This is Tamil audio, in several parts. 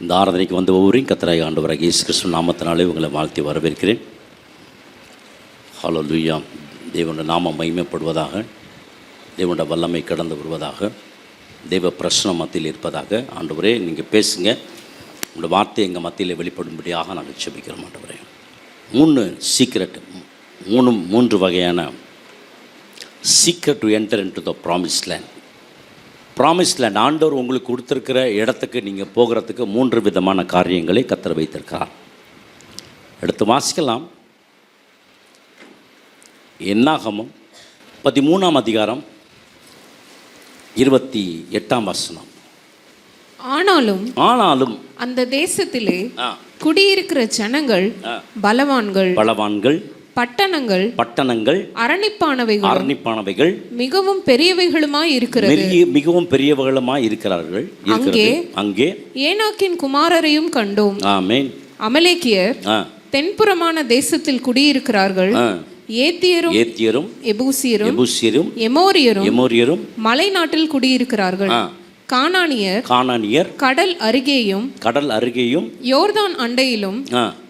இந்த ஆராதனைக்கு வந்த ஒவ்வொருவரையும் கர்த்தராகிய ஆண்டவராகிய இயேசு கிறிஸ்து நாமத்தினாலே உங்களை வாழ்த்தி வரவேற்கிறேன். ஹல்லேலூயா. தேவனுடைய நாமம் மகிமைப்படுவதாக, தேவனுடைய வல்லமை கடந்து வருவதாக, தெய்வ பிரசன்னம் மத்தியில் இருப்பதாக. ஆண்டவரே நீங்கள் பேசுங்க, உங்களுடைய வார்த்தை எங்கள் மத்தியில் வெளிப்படும்படியாக நாங்கள் ஜெபிக்கிறோம். ஆண்டவரே, 3 சீக்ரெட், 3 வகையான secret to enter into the promise land. Promise land, ஆண்டவர் உங்களுக்கு கொடுத்துருக்கிற இடத்துக்கு நீங்கள் போகிறதுக்கு 3 விதமான காரியங்களை கர்த்தர் வைத்திருக்கிறார். எடுத்து வாசிக்கலாம். என்னாகமம் 13ஆம் அதிகாரம் 28ஆம் வசனம். ஆனாலும் அந்த தேசத்திலே குடியிருக்கிற ஜனங்கள் பலவான்கள், பட்டணங்கள் அரணிப்பானவைகள் மிகவும் பெரியவைகளுமாய் இருக்கிறார்கள். அங்கே ஏனாக்கின் குமாரரையும் கண்டோம். ஆமென். அமலேக்கியர் தென்புறமான தேசத்தில் குடியிருக்கிறார்கள். ஏத்தியரும் எபூசியரும் எமோரியரும் மலை நாட்டில் குடியிருக்கிறார்கள். கானானியர் கடல் அருகேயும் யோர்தான் அண்டையிலும்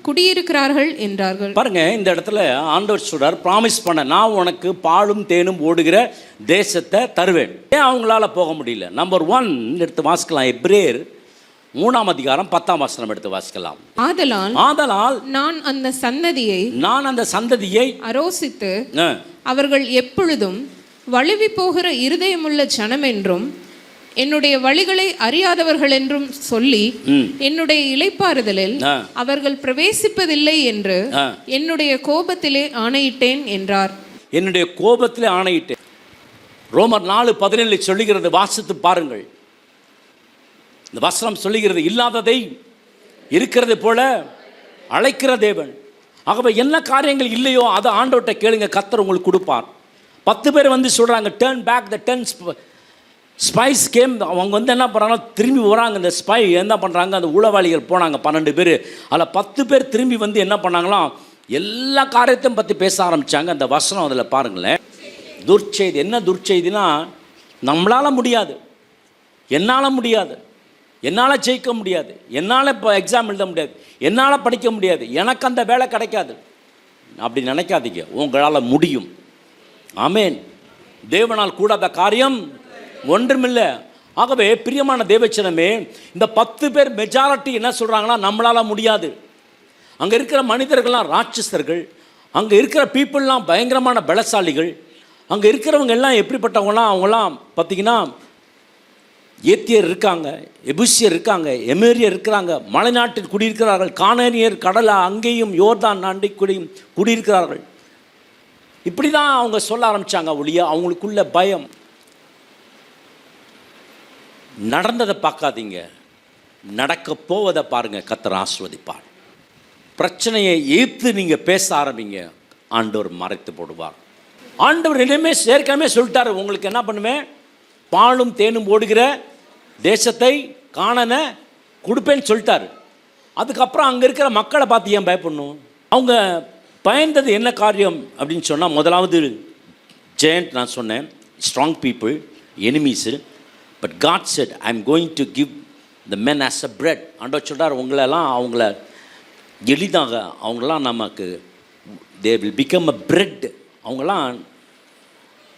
குடியிருக்கிறார்கள் என்றார்கள். பாருங்க, இந்த இடத்துல ஆண்டவர் சொல்றார், ப்ராமிஸ் பண்ண, நான் உனக்கு பாலும் தேனும் ஓடுகிற தேசத்தை தருவேன். ஏன் அவங்களால போக முடியல? நம்பர் 1 எடுத்து வாசிக்கலாம். எபிரேயர் 3ஆம் அதிகாரம் 10ஆம் வசனம் எடுத்து வாசிக்கலாம். ஆதலால் நான் அந்த சந்ததியை அரோசித்து அவர்கள் எப்பொழுதும் வழுவி போகிற இருதயமுள்ள ஜனம் என்றும் என்னுடைய வழிகளை அறியாதவர்கள் என்றும் சொல்லி என்னுடைய இளைப்பாறுதலில் அவர்கள் பிரவேசிப்பதில்லை என்று என்னுடைய கோபத்திலே ஆணையிட்டேன் என்றார். என்னுடைய கோபத்திலே ஆணையிட்டேன். ரோமர் 4:17 சொல்லுகிறது, வாசித்து பாருங்கள். இந்த வசனம் சொல்லுகிறது, இல்லாததை இருக்கிறது போல அழைக்கிற தேவன். ஆகவே என்ன காரியங்கள் இல்லையோ அதை ஆண்டவர்கிட்ட கேளுங்க, கர்த்தர் உங்களுக்கு கொடுப்பார். 10 பேர் வந்து சொல்றாங்க, turn back the 10 spice game. அவங்க வந்து என்ன பண்ணுறாங்கன்னா திரும்பி வராங்க. இந்த ஸ்பை என்ன பண்ணுறாங்க, அந்த உளவாளிகள் போனாங்க 12 பேர். அதில் 10 பேர் திரும்பி வந்து என்ன பண்ணாங்களாம், எல்லா காரியத்தையும் பற்றி பேச ஆரம்பித்தாங்க. அந்த வசனம் அதில் பாருங்களேன். துர்ச்செய்தி. என்ன துர்ச்செய்தினா, நம்மளால் முடியாது, என்னால் ஜெயிக்க முடியாது, என்னால் இப்போ எக்ஸாம் எழுத முடியாது, என்னால் படிக்க முடியாது, எனக்கு அந்த வேலை கிடைக்காது, அப்படி நினைக்காதீங்க. உங்களால் முடியும். ஆமென். தேவனால் கூடாத காரியம் ஒன்றுமில்லை. ஆகவே பிரியமான தேவச்சனமே, இந்த 10 பேர் மெஜாரிட்டி என்ன சொல்கிறாங்கன்னா, நம்மளால் முடியாது. அங்கே இருக்கிற மனிதர்கள்லாம் ராட்சசர்கள், அங்கே இருக்கிற பீப்புளெலாம் பயங்கரமான பலசாலிகள், அங்கே இருக்கிறவங்க எல்லாம் எப்படிப்பட்டவங்களாம், அவங்களாம் பார்த்திங்கன்னா ஏத்தியர் இருக்காங்க, எபூசியர் இருக்காங்க, எமோரியர் இருக்கிறாங்க, மலைநாட்டில் குடியிருக்கிறார்கள், கானானியர் கடலை அங்கேயும் யோர்தான் நாட்டை குடியிருக்கிறார்கள். இப்படி தான் அவங்க சொல்ல ஆரம்பித்தாங்க. ஒழிய அவங்களுக்குள்ள பயம். நடந்ததை பார்க்காதீங்க, நடக்க போவதை பாருங்கள். கர்த்தர் ஆசீர்வதிப்பார். பிரச்சனையை ஏற்று நீங்கள் பேச ஆரம்பிங்க, ஆண்டவர் மறைத்து போடுவார். ஆண்டவர் ஏற்கனவே சொல்லிட்டார், உங்களுக்கு என்ன பண்ணுவேன், பாலும் தேனும் ஓடுகிற தேசத்தை காணன கொடுப்பேன்னு சொல்லிட்டார். அதுக்கப்புறம் அங்கே இருக்கிற மக்களை பார்த்து ஏன் பயப்படணும்? அவங்க பயந்தது என்ன காரியம் அப்படின்னு சொன்னால், முதலாவது ஜெயண்ட் நான் சொன்னேன், strong people, enemies. But God said, I am going to give the men as a bread. ஆண்டவர் சொல்கிறார், உங்களெல்லாம் அவங்கள எளிதாக, அவங்களாம் நமக்கு they will become a bread. அவங்களாம்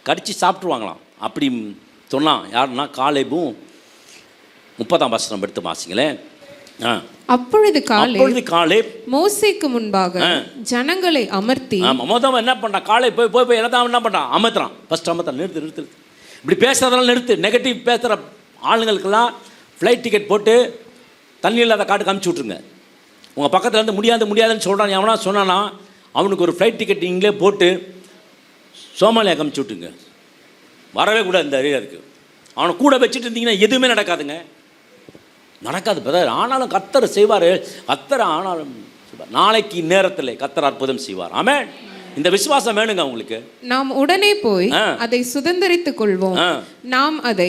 கடித்து சாப்பிட்ருவாங்களாம். அப்படி சொன்னான். யாருன்னா காலேபும் 30ஆம் வசனம் எடுத்து வாசிங்களேன். அப்பொழுது காலேப் மோசேக்கு முன்பாக ஜனங்களை அமர்த்தி, மொதல் என்ன பண்ணுறான், காலேப் போய் எல்லாம் என்ன பண்ணுறான், அமர்த்துறான். ஃபஸ்ட் அமர்த்தான். நிறுத்து, இப்படி பேசுறதெல்லாம் நிறுத்து. நெகட்டிவ் பேசுகிற ஆளுங்களுக்கெல்லாம் ஃப்ளைட் டிக்கெட் போட்டு தண்ணி இல்லாத காட்டுக்கு அமுச்சு விட்ருங்க. உங்கள் பக்கத்தில் இருந்து முடியாதுன்னு சொல்கிறான் எவனா சொன்னான்னா, அவனுக்கு ஒரு ஃப்ளைட் டிக்கெட் நீங்களே போட்டு சோமாலியாவுக்கு அமுச்சு விட்டுங்க. வரவே கூடாது இந்த ஏரியாவுக்கு. அவனை கூட வச்சுட்டு இருந்தீங்கன்னா எதுவுமே நடக்காது பிரதர். ஆனாலும் கர்த்தர் செய்வார். ஆனாலும் நாளைக்கு நேரத்தில் கர்த்தர் அற்புதம் செய்வார். ஆமென். இந்த விசுவாசம் வேணுங்க உங்களுக்கு. நாம் உடனே போய் அதை சுதந்தரித்துக் கொள்வோம், நாம் அதை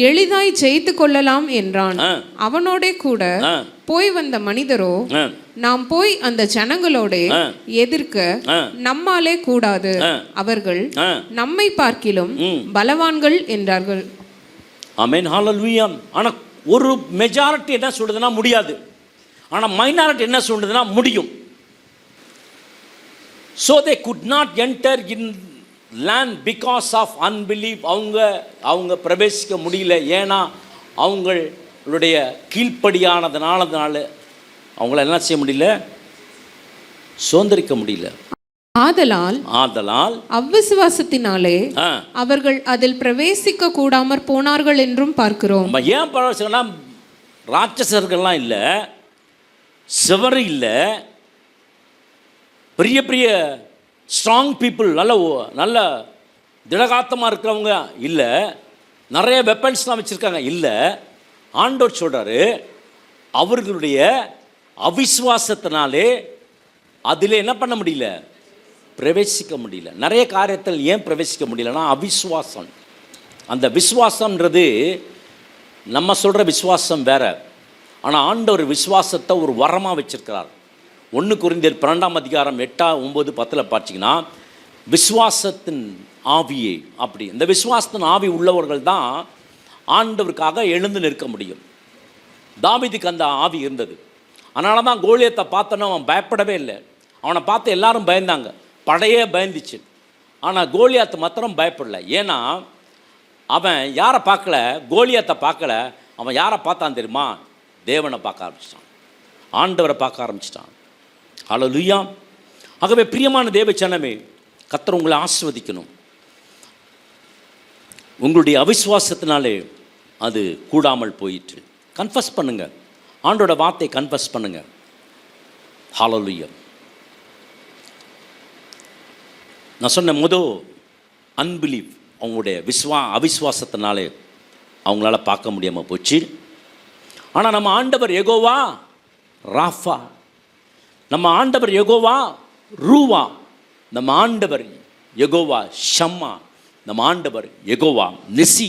எளிதாய் ஜெயித்து கொள்ளலாம் என்றான். அவனோட கூட போய் வந்த மனிதரோ, நாம் போய் அந்த ஜனங்களோட எதிர்க்க நம்மாலே கூடாது, அவர்கள் நம்மை பார்க்கிலும் பலவான்கள் என்றார்கள். ஆமென். ஹல்லேலூயா. ஆனா ஒரு மெஜாரிட்டி என்ன சொல்லுதுன்னா முடியாது, ஆனால் மைனாரிட்டி என்ன சொல்லுதுன்னா முடியும். So they could not enter in land because of unbelief. அவங்க பிரவேசிக்க முடியல, ஏன்னா அவங்களுடைய கீழ்ப்படியானதுனால அவங்கள என்ன செய்ய முடியல, சுதந்திரிக்க முடியல. ஆதலால் அவ்விசுவாசத்தினாலே அவர்கள் அதில் பிரவேசிக்க கூடாமற் போனார்கள் என்றும் பார்க்கிறோம். ஏன் பிரவேசிக்கனா, ராட்சசர்கள்லாம் இல்லை, சிவரு இல்லை, பெரிய பெரிய ஸ்ட்ராங் பீப்புள், நல்ல திடகாத்தமாக இருக்கிறவங்க இல்லை, நிறைய வெப்பன்ஸ்லாம் வச்சுருக்காங்க இல்லை. ஆண்டவர் சொல்கிறாரு, அவர்களுடைய அவிசுவாசத்தினாலே அதில் என்ன பண்ண முடியல, பிரவேசிக்க முடியல. நிறைய காரியத்தில் ஏன் பிரவேசிக்க முடியலன்னா அவிசுவாசம். அந்த விசுவாசம்ன்றது நம்ம சொல்கிற விசுவாசம் வேற, ஆனால் ஆண்டவர் விசுவாசத்தை ஒரு வரமாக வச்சிருக்கிறார். 1 கொரிந்தியர் 12 அதிகாரம் 8, 9, 10 பார்த்தீங்கன்னா விசுவாசத்தின் ஆவியை, அப்படி இந்த விசுவாசத்தின் ஆவி உள்ளவர்கள் தான் ஆண்டவருக்காக எழுந்து நிற்க முடியும். தாவீதுக்கு அந்த ஆவி இருந்தது. அதனால தான் கோலியத்தை பார்த்தோன்னா அவன் பயப்படவே இல்லை. அவனை பார்த்து எல்லாரும் பயந்தாங்க, படையே பயந்துச்சு. ஆனால் கோலியாத்து மாத்திரம் பயப்படலை. ஏன்னா அவன் யாரை பார்க்கல, கோலியாத்தை பார்க்கல, அவன் யாரை பார்த்தான் தெரியுமா, தேவனை பார்க்க ஆரம்பிச்சிட்டான், ஆண்டவரை பார்க்க ஆரம்பிச்சிட்டான். ஹல்லேலூயா. ஆகவே பிரியமான தேவ ஜனமே, கர்த்தர் உங்களை ஆசீர்வதிக்கணும். உங்களுடைய அவிசுவாசத்தினாலே அது கூடாமல் போயிற்று. கன்ஃபஸ் பண்ணுங்க, ஆண்டோட வார்த்தை கன்ஃபஸ் பண்ணுங்க. ஹல்லேலூயா. நான் சொன்ன அன்பிலீவ், அவங்களுடைய அவிசுவாசத்தினாலே அவங்களால பார்க்க முடியாமல் போச்சு. ஆனால் நம்ம ஆண்டவர் யெகோவா ராஃபா, நம்ம ஆண்டவர் யெகோவா ரூவா, நம்ம ஆண்டவர் யெகோவா ஷம்மா, நம்ம ஆண்டவர் யெகோவா நிசி.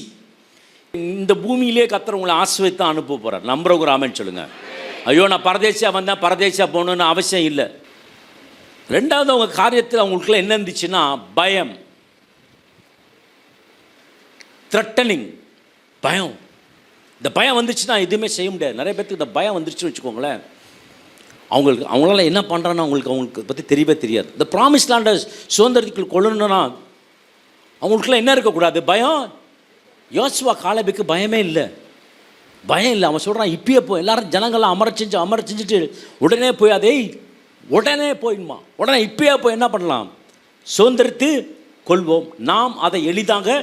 இந்த பூமியிலே கர்த்தர் உங்களை ஆசீர்வதித்து அனுப்ப போகிறார். நம்புறவங்க ஆமென் சொல்லுங்க. ஐயோ நான் பரதேசியாக வந்தேன், பரதேசியாக போகணுன்னு அவசியம் இல்லை. ரெண்டாவது, அவங்க காரியத்தில் அவங்களுக்குள்ள என்ன இருந்துச்சுன்னா பயம், த்ரெட்டனிங், பயம். இந்த பயம் வந்துச்சுன்னா எதுவுமே செய்ய முடியாது. நிறைய பேருக்கு இந்த பயம் வந்துருச்சுன்னு வச்சுக்கோங்களேன், அவங்களால என்ன பண்ணுறான்னு அவங்களுக்கு பற்றி தெரியவே தெரியாது. இந்த ப்ராமிஸ் லேண்டை சுதந்திரத்துக்குள் கொள்ளணுன்னா அவங்களுக்குலாம் என்ன இருக்கக்கூடாது, பயம். யோசுவா காலேபுக்கு பயமே இல்லை, பயம் இல்லை. அவன் சொல்கிறான், இப்பயே போய் எல்லாரும் ஜனங்கள்லாம் அமர செஞ்சுட்டு உடனே போய் அதை உடனே போயிடுமா, உடனே இப்பயே போய் என்ன பண்ணலாம், சுதந்திரித்து கொள்வோம், நாம் அதை எளிதாக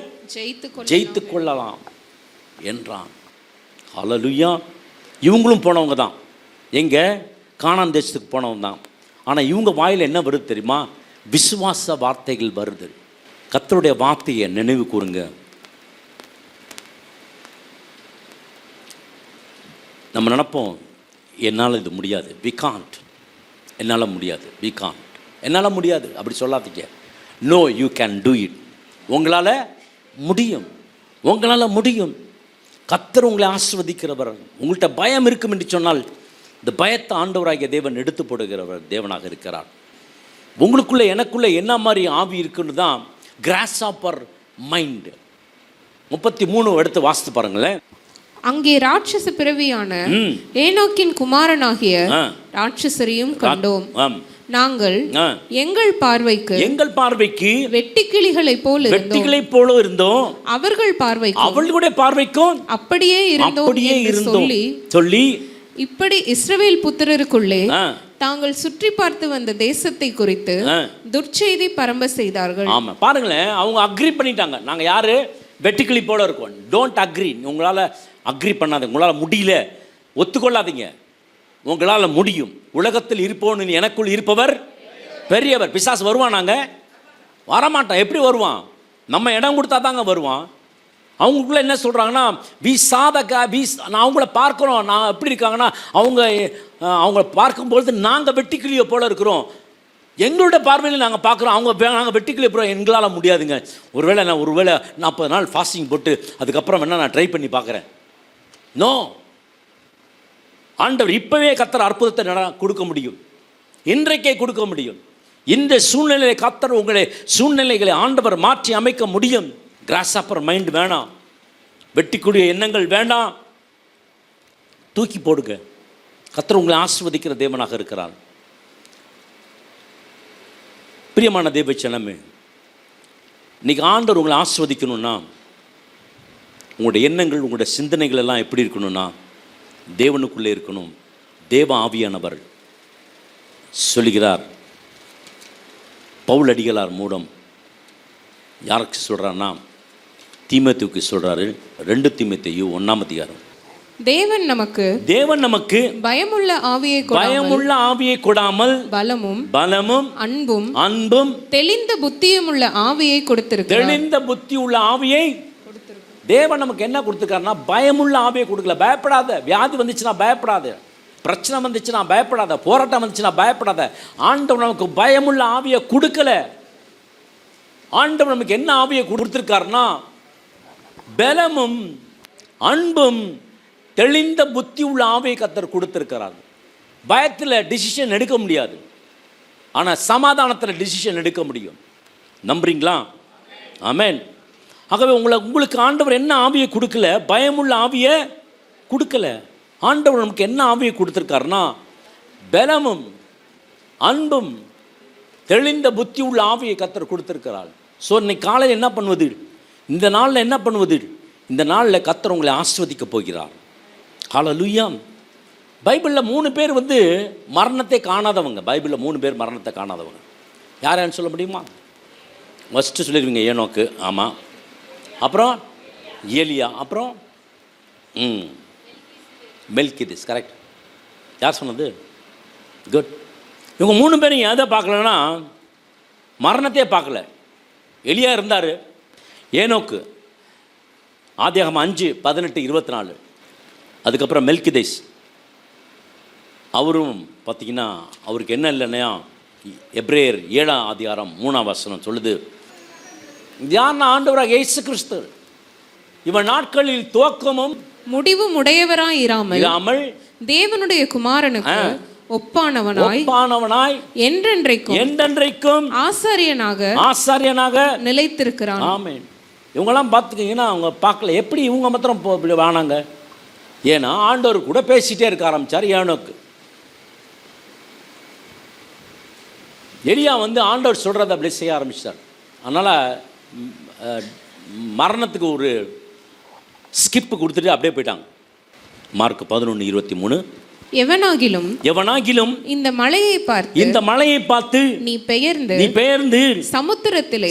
ஜெயித்து கொள்ளலாம் என்றான். ஹல்லேலூயா. இவங்களும் போனவங்க தான், எங்கே கானான் தேசத்துக்கு போனவங்க தான். ஆனால் இவங்க வாயில் என்ன வருது தெரியுமா, விசுவாச வார்த்தைகள் வருது. கர்த்தருடைய வார்த்தையை நினைவு கூறுங்க. நம்ம நினைப்போம், என்னால் இது முடியாது, வி காண்ட், என்னால் முடியாது, வி காண்ட், என்னால் முடியாது, அப்படி சொல்லாதீங்க. No, you can do it. உங்களால் முடியும், உங்களால் முடியும். கர்த்தர் உங்களை ஆசீர்வதிக்கிறவர். உங்கள்கிட்ட பயம் இருக்கும் என்று சொன்னால் இந்த பயத்தை ஆண்டவராகிய தேவன் எடுத்து போடுகிறவர் தேவனாக இருக்கிறார். உங்களுக்குள்ளே எனக்குள்ளே என்ன மாதிரி ஆவி இருக்குன்னு தான் கிராஸ்ஹாப்பர் மைண்ட். 33 எடுத்து வாசித்து பாருங்களேன். அங்கே ராட்சச பிறவியான ஏனோக்கின் குமாரனாகிய ராட்சசரையும் கண்டோம். நாங்கள் எங்கள் பார்வைக்கு வெட்டுக்கிளிகளைப் போல இருந்தோம், அவர்களுடைய பார்வைக்கும் அப்படியே இருந்தோம் சொல்லி இப்படி இஸ்ரவேல் புத்திரருக்குள்ளே தாங்கள் சுற்றி பார்த்து வந்த தேசத்தை குறித்து துர்ச்செய்தி பரம்ப செய்தார்கள். ஆமா, பாருங்களேன், அவங்க அக்ரி பண்ணிட்டாங்க, நாங்க யாரு வெட்டுக்கிளி போல இருக்கோம். Don't agree. உங்களால அக்ரி பண்ணாதீங்க, உங்களால முடியல, ஒத்துக்கொள்ளாதீங்க. உங்களால் முடியும். உலகத்தில் இருப்போன்னு எனக்குள் இருப்பவர் பெரியவர். பிசாசு வருவானாங்க, வரமாட்டான். எப்படி வருவான், நம்ம இடம் கொடுத்தா தாங்க வருவான். அவங்களுக்குள்ள என்ன சொல்கிறாங்கன்னா, நான் அவங்கள பார்க்குறோம், நான் எப்படி இருக்காங்கன்னா அவங்க பார்க்கும்பொழுது நாங்கள் வெட்டுக்கிளியை போல இருக்கிறோம், எங்களோட பார்வையில் நாங்கள் பார்க்குறோம், நாங்கள் வெட்டுக்கிளியை போகிறோம், எங்களால் முடியாதுங்க. ஒருவேளை 40 நாள் ஃபாஸ்டிங் போட்டு அதுக்கப்புறம் வேணால் நான் ட்ரை பண்ணி பார்க்குறேன். நோ, ஆண்டவர் இப்போவே கர்த்தர் அற்புதத்தை கொடுக்க முடியும், இன்றைக்கே கொடுக்க முடியும். இந்த சூழ்நிலையை கர்த்தர் உங்களை சூழ்நிலைகளை ஆண்டவர் மாற்றி அமைக்க முடியும். கிராஸ்ஹாப்பர் மைண்ட் வேணாம், வெட்டிக்கூடிய எண்ணங்கள் வேண்டாம். தூக்கி போடுங்க. கர்த்தர் உங்களை ஆசீர்வதிக்கிற தேவனாக இருக்கிறார். பிரியமான தேவ ஜனமே, இன்னைக்கு ஆண்டவர் உங்களை ஆசீர்வதிக்கணும்னா உங்களுடைய எண்ணங்கள், உங்களுடைய சிந்தனைகள் எல்லாம் எப்படி இருக்கணும்னா தேவனுக்குள்ளே இருக்கணும். தேவ ஆவியானவர் சொல்லுகிறார். பவுல் அடிகளார் மூலம் யாருக்கு சொல்கிறார்னா தீமோத்தேயுவுக்கு சொல்கிறாரு. 2 தீமோத்தேயு 1ஆம் அதிகாரம். தேவன் நமக்கு பயமுள்ள ஆவியை கொடாமல் பலமும் அன்பும் தெளிந்த புத்தியும் உள்ள ஆவியை கொடுத்திருக்கிறார். தெளிந்த புத்தி உள்ள ஆவியை தேவன் நமக்கு என்ன கொடுத்துருக்காருன்னா பயமுள்ள ஆவியை கொடுக்கல. பயப்படாத. வியாதி வந்துச்சுன்னா பயப்படாத. பிரச்சனை வந்துச்சுன்னா பயப்படாத. போராட்டம் வந்துச்சுன்னா பயப்படாத. ஆண்டவர் நமக்கு பயமுள்ள ஆவியை கொடுக்கல. ஆண்டவர் நமக்கு என்ன ஆவியை கொடுத்துருக்காருன்னா பலமும் அன்பும் தெளிந்த புத்தி உள்ள ஆவியை கர்த்தர் கொடுத்துருக்கிறார். பயத்தில் டிசிஷன் எடுக்க முடியாது, ஆனால் சமாதானத்தில் டிசிஷன் எடுக்க முடியும். நம்புறீங்களா? ஆமென். ஆகவே உங்களுக்கு ஆண்டவர் என்ன ஆவியை கொடுக்கல? பயமுள்ள ஆவியை கொடுக்கல. ஆண்டவர் நமக்கு என்ன ஆவியை கொடுத்துருக்காருன்னா பலமும் அன்பும் தெளிந்த புத்தி உள்ள ஆவியை கர்த்தர் கொடுத்துருக்கிறார். ஸோ இன்னைக்கு காலையில் என்ன பண்ணுவது? இந்த நாளில் என்ன பண்ணுவது? இந்த நாளில் கர்த்தர் உங்களை ஆசீர்வதிக்க போகிறார். ஹல்லேலூயா. பைபிளில் 3 பேர் மரணத்தை காணாதவங்க. பைபிளில் 3 பேர் மரணத்தை காணாதவங்க. யாரான்னு சொல்ல முடியுமா? ஃபஸ்ட்டு சொல்லிடுவீங்க ஏனோக்கு. ஆமாம். அப்புறம் ஏலியா. அப்புறம் மெல்கிதிஸ். கரெக்ட். யார் சொன்னது? குட். இவங்க 3 பேரும் எதை பார்க்கலன்னா மரணத்தையே பார்க்கல. எலியா இருந்தார். ஏனோக்கு ஆதியாகமம் 5:18-24. அதுக்கப்புறம் மெல்கிதிஸ், அவரும் பார்த்திங்கன்னா அவருக்கு என்ன இல்லைன்னா எபிரேயர் 7ஆம் அதிகாரம் 3ஆம் வசனம் சொல்லுது, யாருன்னா ஆண்டவராக இயேசு கிறிஸ்து இவன் நாட்களில் துவக்கமும் முடிவும் உடையவராயிராமல் தேவனுடைய குமாரனுக்கு ஒப்பானவனாய் என்றென்றைக்கும் ஆசாரியனாக நிலைத்திருக்கிறான். ஆமென். இவங்கெல்லாம் பார்த்துக்கிங்கன்னா அவங்க பார்க்கல. எப்படி இவங்க மாத்திரம் வானாங்க? ஏன்னா ஆண்டவர் கூட பேசிகிட்டே இருக்க ஆரம்பித்தார் ஏனோக்கு. எலியா ஆண்டவர் சொல்கிறத அப்படி செய்ய ஆரம்பித்தார். அதனால் மரணத்துக்கு ஒரு ஸ்கிப்பு கொடுத்துட்டு அப்படியே போயிட்டாங்க. மார்க் 11:23. எவனாகிலும் இந்த மலையை பார்த்து நீ பெயர்ந்து சமுத்திரத்திலே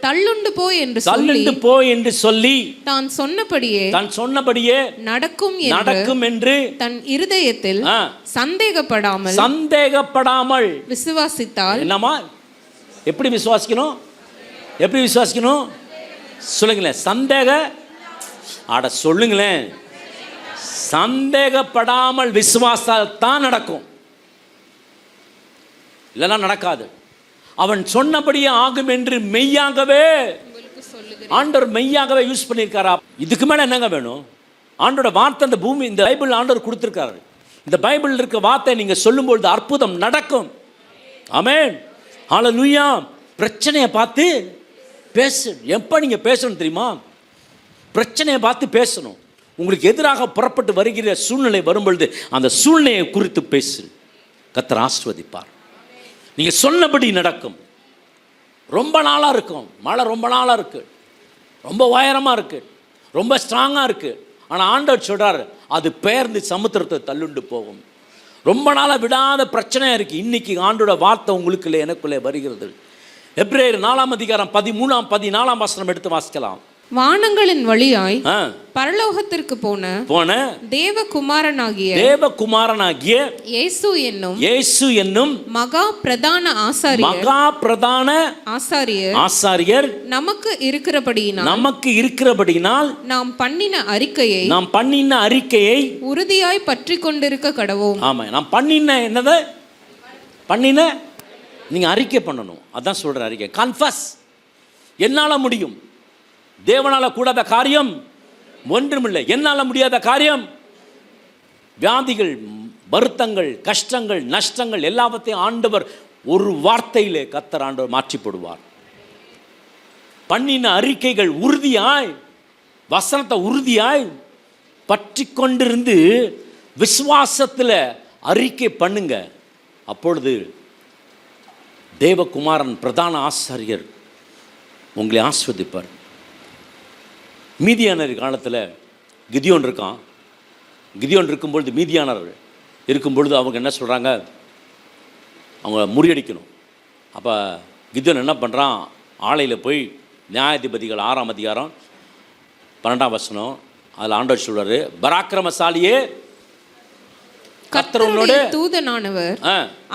தள்ளுண்டு போய் என்று சொல்லி தான் சொன்னபடியே நடக்கும் என்று தன் இருதயத்தில் சந்தேகப்படாமல் விசுவாசித்தால். என்னமா? எப்படி விசுவாசிக்கணும்? சொல்லுங்களேன். சொல்லுங்களேன். சந்தேகப்படாமல் விசுவாசத்தால் தான் நடக்கும், இல்லைன்னா நடக்காது. அவன் சொன்னபடியே ஆகும் என்று மெய்யாகவே ஆண்டவர் மெய்யாகவே யூஸ் பண்ணியிருக்காரா? இதுக்கு மேலே என்னங்க வேணும்? ஆண்டோட வார்த்தை இந்த பூமி, இந்த பைபிள் ஆண்டவர் கொடுத்துருக்காரு. இந்த பைபிள் இருக்க வார்த்தை நீங்கள் சொல்லும்பொழுது அற்புதம் நடக்கும். ஆமென். ஹல்லேலூயா. பிரச்சனையை பார்த்து பேசு. எப்போ நீங்கள் பேசணும் தெரியுமா? பிரச்சனையை பார்த்து பேசணும். உங்களுக்கு எதிராக புறப்பட்டு வருகிற சூழ்நிலை வரும்பொழுது அந்த சூழ்நிலையை குறித்து பேசு. கர்த்தர் ஆசீர்வதிப்பார். நீங்கள் சொன்னபடி நடக்கும். ரொம்ப நாளாக இருக்கும், மழை ரொம்ப நாளாக இருக்குது, ரொம்ப உயரமாக இருக்குது, ரொம்ப ஸ்ட்ராங்காக இருக்குது. ஆனால் ஆண்டவர் சொல்கிறார் அது பெயர்ந்து சமுத்திரத்தை தள்ளுண்டு போகும். ரொம்ப நாளாக விடாத பிரச்சனையாக இருக்குது. இன்றைக்கி ஆண்டோட வார்த்தை உங்களுக்குள்ளே எனக்குள்ளே வருகிறது. எபிரேயர் 4ஆம் அதிகாரம் 13-14 வசனம் எடுத்து வாசிக்கலாம். வானங்களின் வழியாய் பரலோகத்திற்கு போன தேவகுமாரனாகிய இயேசு என்னும் மகா பிரதான ஆசாரியர் நமக்கு இருக்கிறபடியினால் நாம் பண்ணின அறிக்கையை உறுதியாய் பற்றி கொண்டிருக்க கடவோம். ஆமா, நாம் பண்ணின நீங்க அறிக்கை பண்ணணும். அதான் சொல்ற அறிக்கை. கன்ஃபஸ். என்னால முடியும். தேவனால கூடாத காரியம் ஒன்றுமில்லை. என்னால் முடியாத காரியம். வியாதிகள், வருத்தங்கள், கஷ்டங்கள், நஷ்டங்கள் எல்லாவற்றையும் ஆண்டவர் ஒரு வார்த்தையிலே கர்த்தர் ஆண்டவர் மாற்றி போடுவார். பண்ணின அறிக்கைகள் உறுதியாய், வசனத்தை உறுதியாய் பற்றி கொண்டிருந்து விசுவாசத்தில் அறிக்கை பண்ணுங்க. அப்பொழுது தேவகுமாரன் பிரதான ஆசாரியர் உங்களை ஆஸ்வதிப்பார். மீதியானர் காலத்தில் கிதியோன் இருக்கான். கிதியோன் இருக்கும்பொழுது, மீதியானர் இருக்கும்பொழுது அவங்க என்ன சொல்கிறாங்க, அவங்க முறியடிக்கணும். அப்போ கிதியோன் என்ன பண்ணுறான், ஆலையில் போய் நியாயாதிபதிகள் 6ஆம் அதிகாரம் 12ஆம் வசனம், அதில் ஆண்டவர் சொல்றாரு, பராக்கிரமசாலியே கர்த்தருடைய தூதனானவர்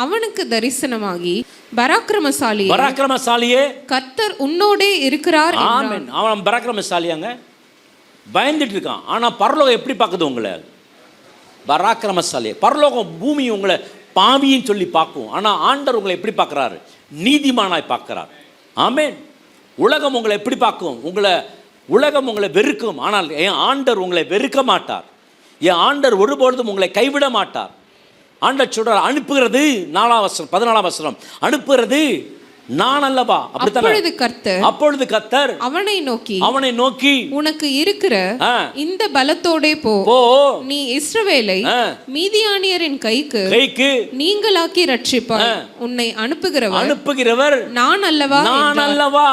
அவனுக்கு தரிசனமாகி, பராக்கிரமசாலியே கர்த்தர் உன்னோடே இருக்கிறார். ஆமென். அவன் பராக்கிரமசாலியாங்க, பயந்துட்டு இருக்கான். ஆனால் பரலோகம் எப்படி பார்க்குது உங்களை? பராக்கிரமசாலி. பரலோகம் பூமி உங்களை பாவின்னு சொல்லி பார்க்கும். ஆனால் ஆண்டவர் உங்களை எப்படி பார்க்குறாரு? நீதிமானாய் பார்க்குறார். ஆமென். உலகம் உங்களை எப்படி பார்க்கும்? உலகம் உங்களை வெறுக்கும். ஆனால் என் ஆண்டவர் உங்களை வெறுக்க மாட்டார். என் ஆண்டவர் ஒருபொழுதும் உங்களை கைவிட மாட்டார். ஆண்டவர் சொல்றார், அனுப்புகிறது 14ஆம் வசனம், அனுப்புகிறது நான் அல்லவா? அப்பொழுது கர்த்தர் அவனை நோக்கி உனக்கு இருக்கிற இந்த பலத்தோடே போ, நீ இஸ்ரவேலை மீதியானியரின் கைக்கு நீங்களாக்கி ரட்சிப்பாய். உன்னை அனுப்புகிறவர் நான் அல்லவா?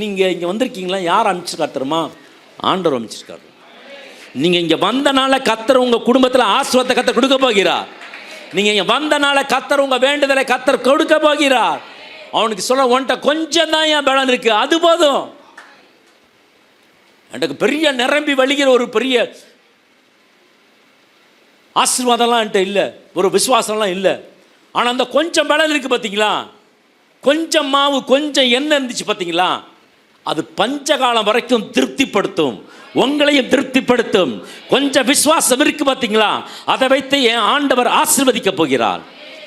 நீங்க இங்க வந்திருக்கீங்களா? யார் அனுப்பிச்சிருக்கார் தெரியுமா? ஆண்டவர் அனுப்பிச்சிருக்காரு. நீங்க இங்க வந்தனால கர்த்தர் உங்க குடும்பத்தில் ஆசீர்வாதத்தை கர்த்தர் கொடுக்க போகிறார். நீங்க இங்க வந்தனால கர்த்தர் உங்க வேண்டுதலை கர்த்தர் கொடுக்க போகிறார். அவனுக்கு சொல்ல, உன்கிட்ட கொஞ்சம் தான் என் பலன் இருக்கு, அது போதும். எனக்கு பெரிய நிரம்பி வழிகிற ஒரு பெரிய ஆசீர்வாதம்லாம் என்கிட்ட இல்லை, ஒரு விசுவாசம்லாம் இல்லை. ஆனால் அந்த கொஞ்சம் பலன் இருக்கு பார்த்தீங்களா, கொஞ்சம் மாவு கொஞ்சம் எண்ணெய் இருந்துச்சு பார்த்தீங்களா, அது பஞ்சகாலம் வரைக்கும் திருப்திப்படுத்தும், உங்களையும் திருப்திப்படுத்தும். கொஞ்சம் விசுவாசம் இருக்கு பார்த்தீங்களா, அதை வைத்து என் ஆண்டவர் ஆசீர்வதிக்க போகிறார்.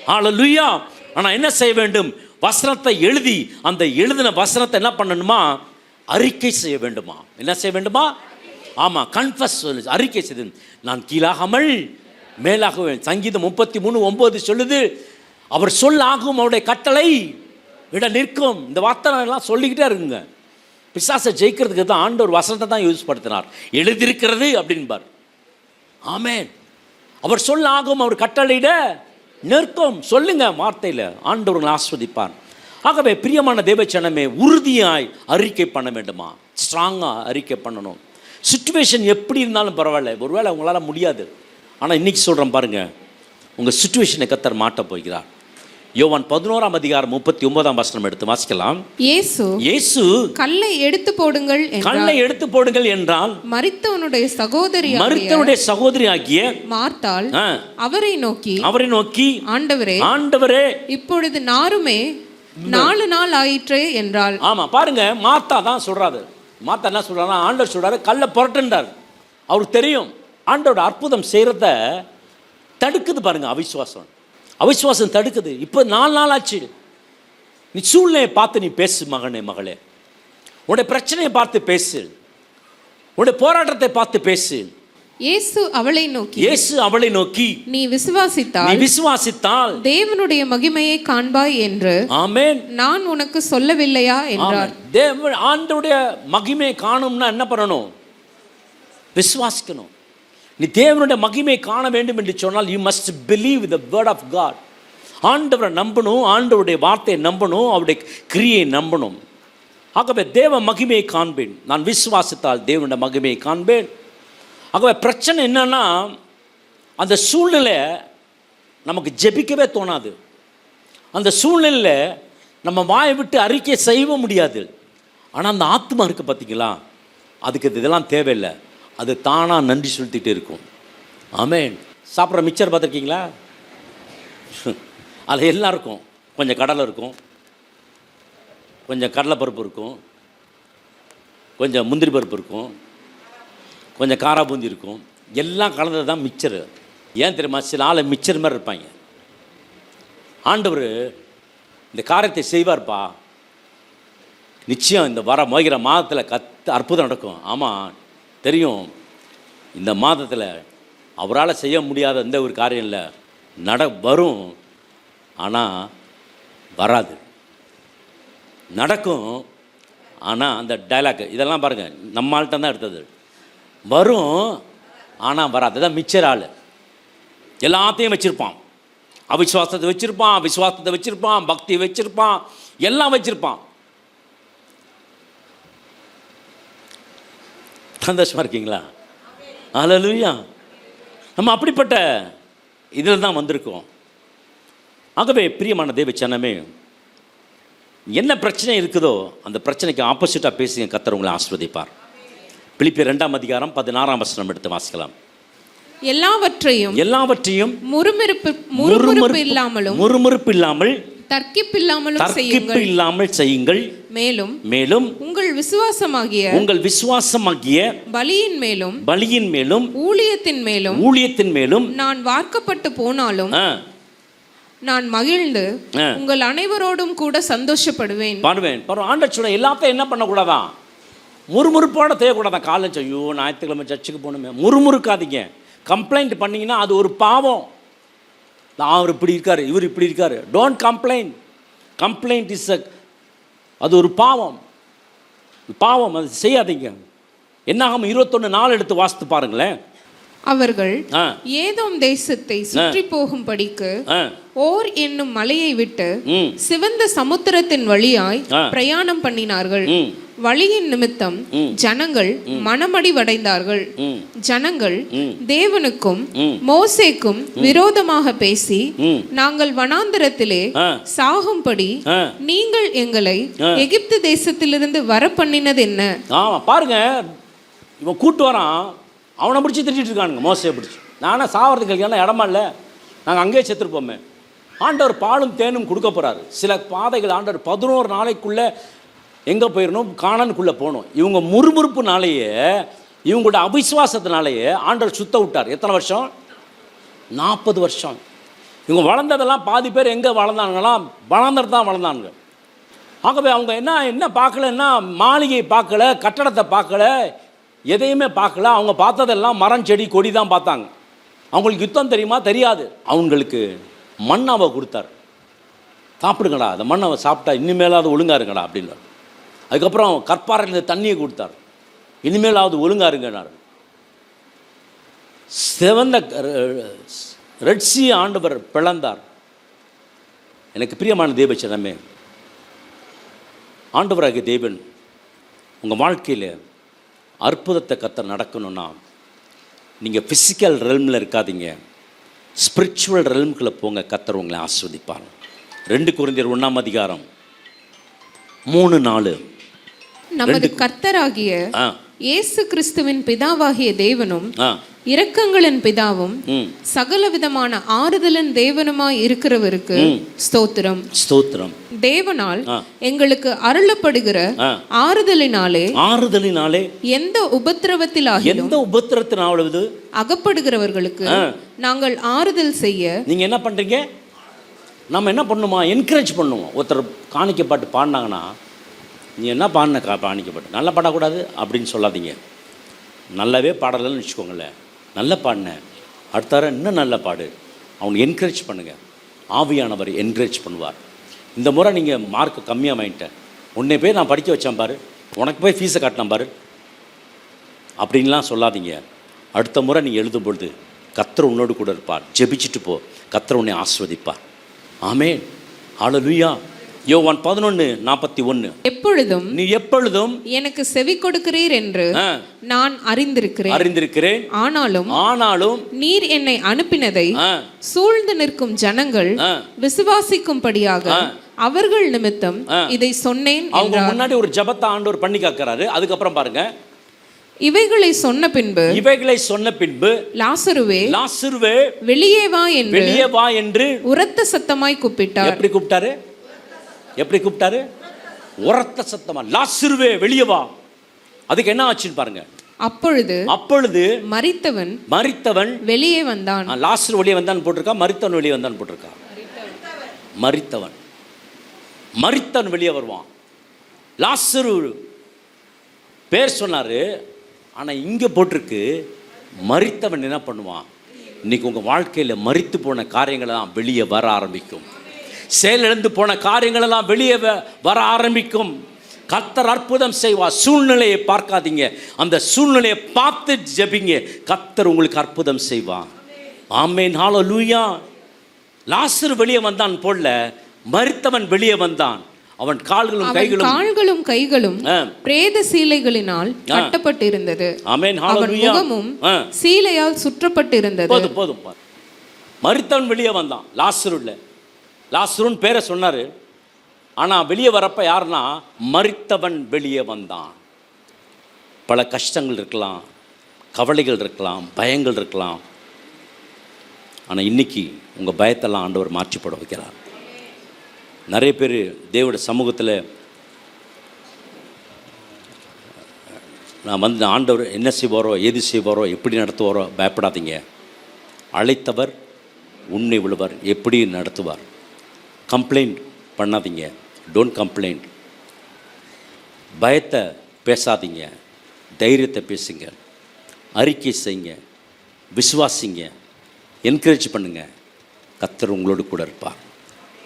ஹல்லேலூயா. ஆனால் என்ன செய்ய வேண்டும்? வசனத்தை எழுதி அந்த எழுதின வசனத்தை என்ன பண்ணணுமா? அறிக்கை செய்ய வேண்டுமா? என்ன செய்ய வேண்டுமா? ஆமாம், கன்ஃபஸ், அறிக்கை செய்து, நான் கீழாகாமல் மேலாகுவேன். சங்கீதம் 33:9 சொல்லுது, அவர் சொல்லாகும், அவருடைய கட்டளை விட நிற்கும். இந்த வார்த்தை எல்லாம் சொல்லிக்கிட்டே இருக்குங்க. பிசாசை ஜெயிக்கிறதுக்கு தான் ஆண்டவர் வசனத்தை தான் யூஸ் படுத்தினார். எழுதியிருக்கிறது அப்படின்பார். ஆமென். அவர் சொல்லாகும், அவர் கட்டளையிட நிற்கும். சொல்லுங்க வார்த்தையில், ஆண்டவர்கள் ஆஸ்வதிப்பார். ஆகவே பிரியமான தேவச்சனமே, உறுதியாய் அறிக்கை பண்ண வேண்டுமா? ஸ்ட்ராங்காக அறிக்கை பண்ணணும். சிச்சுவேஷன் எப்படி இருந்தாலும் பரவாயில்ல, ஒருவேளை உங்களால் முடியாது. ஆனால் இன்றைக்கி சொல்கிறேன் பாருங்கள், உங்கள் சிச்சுவேஷனை கர்த்தர் மாட்ட போகிறார். யோவான் 11ஆம் அதிகாரம் 39ஆம் வசனம் எடுத்து வாசிக்கலாம். இயேசு கல்லை எடுத்து போடுங்கள் என்றால் மரித்தவனுடைய சகோதரி ஆகிய மார்த்தாள் அவரை நோக்கி ஆண்டவரே இப்பொழுது நாருமே 4 நாள் ஆயிற்றே என்றாள். ஆமா, பாருங்க, மார்த்தா தான் சொல்றாரு. மார்த்தா என்ன சொல்றாரு? ஆண்டவர் சொல்றாரு, கல்லை புரட்டுன்றார். அவருக்கு தெரியும் ஆண்டவரோட அற்புதம் செய்யறத தடுக்குது. பாருங்க, அவிசுவாசம் தடுக்குது. இப்போ 4 நாள் ஆச்சு. நீ சூழ்நிலையை பார்த்து நீ பேசு மகனே, மகளே. உன்னுடைய பிரச்சனையை பார்த்து பேசு, உன்னுடைய போராட்டத்தை பார்த்து பேசு. இயேசு அவளை நோக்கி நீ விசுவாசித்தால் தேவனுடைய மகிமையை காண்பாய் என்று ஆமென் நான் உனக்கு சொல்லவில்லையா என்றார். ஆண்டவருடைய மகிமையை காணும்னா என்ன பண்ணணும்? விசுவாசிக்கணும். நீ தேவனுடைய மகிமையை காண வேண்டும் என்று சொன்னால் you must believe the word of God. ஆண்டவரை நம்பணும், ஆண்டவருடைய வார்த்தையை நம்பணும், அவருடைய கிரியை நம்பணும். ஆகவே தேவ மகிமையை காண்பேன், நான் விசுவாசித்தால் தேவனுடைய மகிமையை காண்பேன். ஆகவே பிரச்சனை என்னன்னா, அந்த சூழ்நிலை நமக்கு ஜெபிக்கவே தோணாது. அந்த சூழ்நிலையில் நம்ம வாயை விட்டு அறிக்கை செய்ய முடியாது. ஆனால் அந்த ஆத்மா இருக்குது பார்த்தீங்களா, அதுக்கு இதெல்லாம் தேவையில்லை. அது தானாக நன்றி செலுத்திட்டு இருக்கும். ஆமென். சாப்பிட்ற மிச்சர் பார்த்துருக்கீங்களா? அது எல்லாம் இருக்கும். கொஞ்சம் கடலை இருக்கும், கொஞ்சம் கடலைப்பருப்பு இருக்கும், கொஞ்சம் முந்திரி பருப்பு இருக்கும், கொஞ்சம் காரா பூந்தி இருக்கும். எல்லாம் கலந்தது தான் மிச்சர். ஏன் தெரியுமா? சில ஆளை மிச்சர் மாதிரி இருப்பாங்க. ஆண்டவர் இந்த காரியத்தை செய்வார்ப்பா, நிச்சயம் இந்த வருகிற மாதத்தில் அற்புதம் நடக்கும். ஆமாம் தெரியும், இந்த மாதத்தில் அவரால் செய்ய முடியாத எந்த ஒரு காரியம் இல்லை, வரும். ஆனால் வராது, நடக்கும். ஆனால் அந்த டைலாக் இதெல்லாம் பாருங்கள், நம்மள்கிட்ட தான் எடுத்தது. வரும் ஆனால் வராது. தான் மிச்சர் ஆள் எல்லாத்தையும் வச்சுருப்பான். அவிசுவாசத்தை வச்சுருப்பான், விசுவாசத்தை வச்சுருப்பான், பக்தி வச்சுருப்பான், எல்லாம் வச்சுருப்பான். சந்தோஷமாக இருக்கீங்களா? அல்லேலூயா. நம்ம அப்படிப்பட்ட இதில் தான் வந்திருக்கோம். ஆகவே பிரியமான தேவ ஜனமே, என்ன பிரச்சனை இருக்குதோ அந்த பிரச்சனைக்கு ஆப்போசிட்டாக பேசுங்க, கர்த்தர் உங்களை ஆசீர்வதிப்பார். பிலிப்பியர் 2:16 எடுத்து வாசிக்கலாம். எல்லாவற்றையும் முறுமுறுப்பு இல்லாமல் தர்க்கிப்பு இல்லாமல் செய்யுங்கள். மேலும் உங்கள் விசுவாசமாகிய பலியின் மேலும் ஊழியத்தின் மேலும் நான் வார்க்கப்பட்டு போனாலும் நான் மகிழ்ந்து உங்கள் அனைவரோடும் கூட சந்தோஷப்படுவேன். ஆண்டவர் சொல்ற எல்லாத்தையும் என்ன பண்ணக்கூடாதான், முறுமுறுப்போட தேவைக்கூடாதான். காலேஜ் ஐயோ ஞாயிற்றுக்கிழமை சர்ச்சுக்கு போகணுமே, முறுமுறுக்காதீங்க. கம்ப்ளைண்ட் பண்ணிங்கன்னா அது ஒரு பாவம். அவர் இப்படி இருக்காரு, இவர் இப்படி இருக்காரு. Don't complaint. கம்ப்ளைண்ட் இஸ் அது ஒரு பாவம். அது செய்யாதீங்க. என்னாகும் 21:4 எடுத்து வாசித்து பாருங்களேன். அவர்கள் ஏதோம் தேசத்தை சுற்றி போகும்படிக்கு ஓர் என்னும் மலையை விட்டு சிவந்த சமுத்திரத்தின் வழியாய் பிரயாணம் பண்ணினார்கள். வழியின் நிமித்தம் ஜனங்கள் மனமடிவடைந்தார்கள். ஜனங்கள் தேவனுக்கும் மோசேக்கும் விரோதமாக பேசி, நாங்கள் வனாந்தரத்திலே சாகும்படி நீங்கள் எங்களை எகிப்து தேசத்திலிருந்து வர பண்ணினது என்ன? பாருங்க, இவன் கூட்டு வரான், அவனை பிடிச்சி திட்டிட்டு இருக்கானுங்க. மோசையை பிடிச்சி, நானே சாவறதுக்கு எல்லாம் இடமா இல்லை, நாங்கள் அங்கேயே செத்துருப்போமே. ஆண்டவர் பாலும் தேனும் கொடுக்க போகிறாரு. சில பாதைகள் ஆண்டவர் 11 நாளைக்குள்ளே எங்கே போயிடணும், கானானுக்குள்ளே போகணும். இவங்க முறுமுறுப்புனாலேயே, இவங்களோட அவிசுவாசத்தினாலேயே ஆண்டவர் சுத்த விட்டார். எத்தனை வருஷம்? 40 வருஷம். இவங்க வளர்ந்ததெல்லாம் பாதி பேர் எங்கே வளர்ந்தானுங்களாம், வளர்ந்துட்டு தான் வளர்ந்தானுங்க. ஆகவே அவங்க என்ன பார்க்கலன்னா, மாளிகை பார்க்கல, கட்டடத்தை பார்க்கல, எதையுமே பார்க்கல. அவங்க பார்த்ததெல்லாம் மரம் செடி கொடி தான் பார்த்தாங்க. அவங்களுக்கு யுத்தம் தெரியுமா? தெரியாது. அவங்களுக்கு மண்ணாவை கொடுத்தார். சாப்பிடுங்கடா, அந்த மண்ணாவை சாப்பிட்டா இனிமேலாவது ஒழுங்காக இருங்கடா அப்படின்னு. அதுக்கப்புறம் கற்பாறையில் தண்ணியை கொடுத்தார். இனிமேலாவது ஒழுங்காக இருங்கனார். சிவந்த ரெட்சி ஆண்டவர் பிளந்தார். எனக்கு பிரியமான தேவச்சனமே, ஆண்டவராகிய தேவன் உங்கள் வாழ்க்கையில் அற்புதத்தை கர்த்தர் நடக்கணும்னா, நீங்கள் ஃபிசிக்கல் ரெல்மில் இருக்காதீங்க, ஸ்பிரிச்சுவல் ரெல்முக்குள்ளே போங்க. கர்த்தர் உங்களை ஆஸ்வதிப்பார். 2 கொரிந்தியர் 1:3-4. நமது கர்த்தராகிய இயேசு கிறிஸ்துவின் பிதாவாகிய தேவனும் இரக்கங்களின் பிதாவும் சகலவிதமான ஆறுதலின் தேவனுமாய் இருக்கிறவருக்கு ஸ்தோத்திரம். தேவனால் எங்களுக்கு அருளப்படுகிற ஆறுதலினாலே எந்த உபத்திரவத்திலாவது அகப்படுகிறவர்களுக்கு நாங்கள் ஆறுதல் செய்ய. நீங்க என்ன பண்றீங்க? நம்ம என்ன பண்ணுமா? என்கரேஜ் பண்ணுவோம். ஒருத்தர் காணிக்கை பாட்டு பாடினாங்கன்னா, நீ என்ன பாடின காணிக்கை பாட்டு நல்லா பாடக்கூடாது அப்படின்னு சொல்லாதீங்க. நல்லாவே பாடலைன்னு வச்சுக்கோங்களேன், நல்லா பாடினேன், அடுத்தார இன்னும் நல்லா பாடு. அவனை என்கரேஜ் பண்ணுங்கள். ஆவியானவர் என்கரேஜ் பண்ணுவார். இந்த முறை நீங்கள் மார்க் கம்மியாக வாங்கிட்டேன், உன்னை போய் நான் படிக்க வச்சேன் பாரு, உனக்கு போய் ஃபீஸை காட்டினேன் பாரு அப்படின்லாம் சொல்லாதீங்க. அடுத்த முறை நீ எழுதும் பொழுது கர்த்தர் உன்னோடு கூட இருப்பார். ஜெபிச்சுட்டு போ, கர்த்தர் உன்னை ஆசீர்வதிப்பார். ஆமென், ஹல்லேலூயா. யோவான் 11:41. நீ எப்பொழுதும் எனக்கு செவி கொடுக்கிறீர் என்று நான் அறிந்திருக்கிறேன். ஆனாலும் நீர் என்னை அனுப்பினதை சூழ்ந்து நிற்கும் ஜனங்கள் விசுவாசிக்கும்படியாக அவர்கள் நிமித்தம் இதை சொன்னேன். அவங்க முன்னாடி ஒரு ஜெபத்தை ஆண்டவர் பண்ணி காக்கறாரு. அதுக்கப்புறம் பாருங்க, இவைகளை சொன்ன பின்பு லாசருவே வெளியே வா என்று உரத்த சத்தமாய் கூப்பிட்டார். எப்படி கூப்பிட்டாரு? உரத்த சத்தமா, லாசருவே வெளியே வா. அதுக்கு என்ன ஆச்சுன்னு பாருங்க. அப்பொழுது மரித்தவன் வெளியே வந்தான். லாசரு வெளியே வந்தான் போட்டிருக்கா, மரித்தவன் வெளியே வந்தான் போட்டிருக்கா? மரித்தவன் வெளியே வருவான். லாசரு பேர் சொன்னாரு, ஆனா இங்க போட்டிருக்கு மரித்தவன் என்ன பண்ணுவான்? இன்னைக்கு உங்க வாழ்க்கையில மரித்து போன காரியங்கள் எல்லாம் வெளியே வர ஆரம்பிக்கும். செயலிழந்து போன காரியங்கள் எல்லாம் வெளியே வர ஆரம்பிக்கும். கர்த்தர் அற்புதம் செய்வார். சூழ்நிலையை பார்க்காதீங்க, அந்த சூழ்நிலையை பார்த்து ஜெபிங்க. கர்த்தர் உங்களுக்கு அற்புதம் செய்வார். ஆமென், ஹல்லேலூயா. லாசரு வெளியே வந்தான் போல, மரித்தவன் வெளியே வந்தான். அவன் கால்களும் கைகளும் பிரேத சீலைகளினால் கட்டப்பட்டிருந்தது. ஆமென், அவன் ஹல்லேலூயா. முகமும் சீலையால் சுற்றப்பட்டிருந்தது. போதும். மரித்தவன் வெளியே வந்தான். லாசருன்னு பேரை சொன்னாரு. ஆனால் வெளியே வரப்ப யாருன்னா, மரித்தவன் வெளியே வந்தான். பல கஷ்டங்கள் இருக்கலாம், கவலைகள் இருக்கலாம், பயங்கள் இருக்கலாம். ஆனால் இன்னைக்கு உங்கள் பயத்தெல்லாம் ஆண்டவர் மாற்றிப்பட வைக்கிறார். நிறைய பேர் தேவனுடைய சமூகத்தில் நான் வந்து ஆண்டவர் என்ன செய்வாரோ, எது செய்வாரோ, எப்படி நடத்துவாரோ பயப்படாதீங்க. அழைத்தவர் உன்னை விழுவார், எப்படி நடத்துவார். கம்ப்ளைண்ட் பண்ணாதீங்க, டோன்ட் கம்ப்ளைண்ட். பயத்தை பேசாதீங்க, தைரியத்தை பேசுங்க, அறிக்கை செய்யுங்க, விசுவாசிங்க, என்கரேஜ் பண்ணுங்க. கர்த்தர் உங்களோடு கூட இருப்பார்.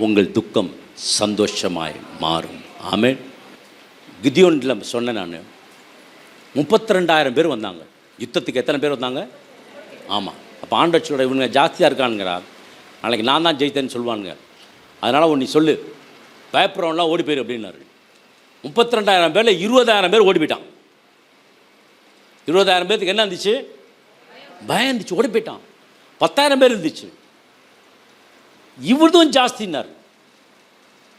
உங்கள் துக்கம் சந்தோஷமாய் மாறும். ஆமென். கிதியோனில் சொன்னேன் நான், 32,000 பேர் வந்தாங்க யுத்தத்துக்கு. எத்தனை பேர் வந்தாங்க? ஆமாம். அப்போ ஆண்டவர் சொல்ற, இவங்க ஜாஸ்தியாக இருக்கானுங்கிறார், நாளைக்கு நான் தான் ஜெயித்தேன்னு சொல்லுவானுங்க. அதனால் ஒன்று சொல்லு, பயப்படுறவன்லாம் ஓடி போயிரு அப்படின்னாரு. 32,000 பேரில் 20,000 பேர் ஓடி போயிட்டான். 20,000 பேருக்கு என்ன இருந்துச்சு? பயம் இருந்துச்சு, ஓடி போயிட்டான். 10,000 பேர் இருந்துச்சு. இவர்தும் ஜாஸ்தின்னார்.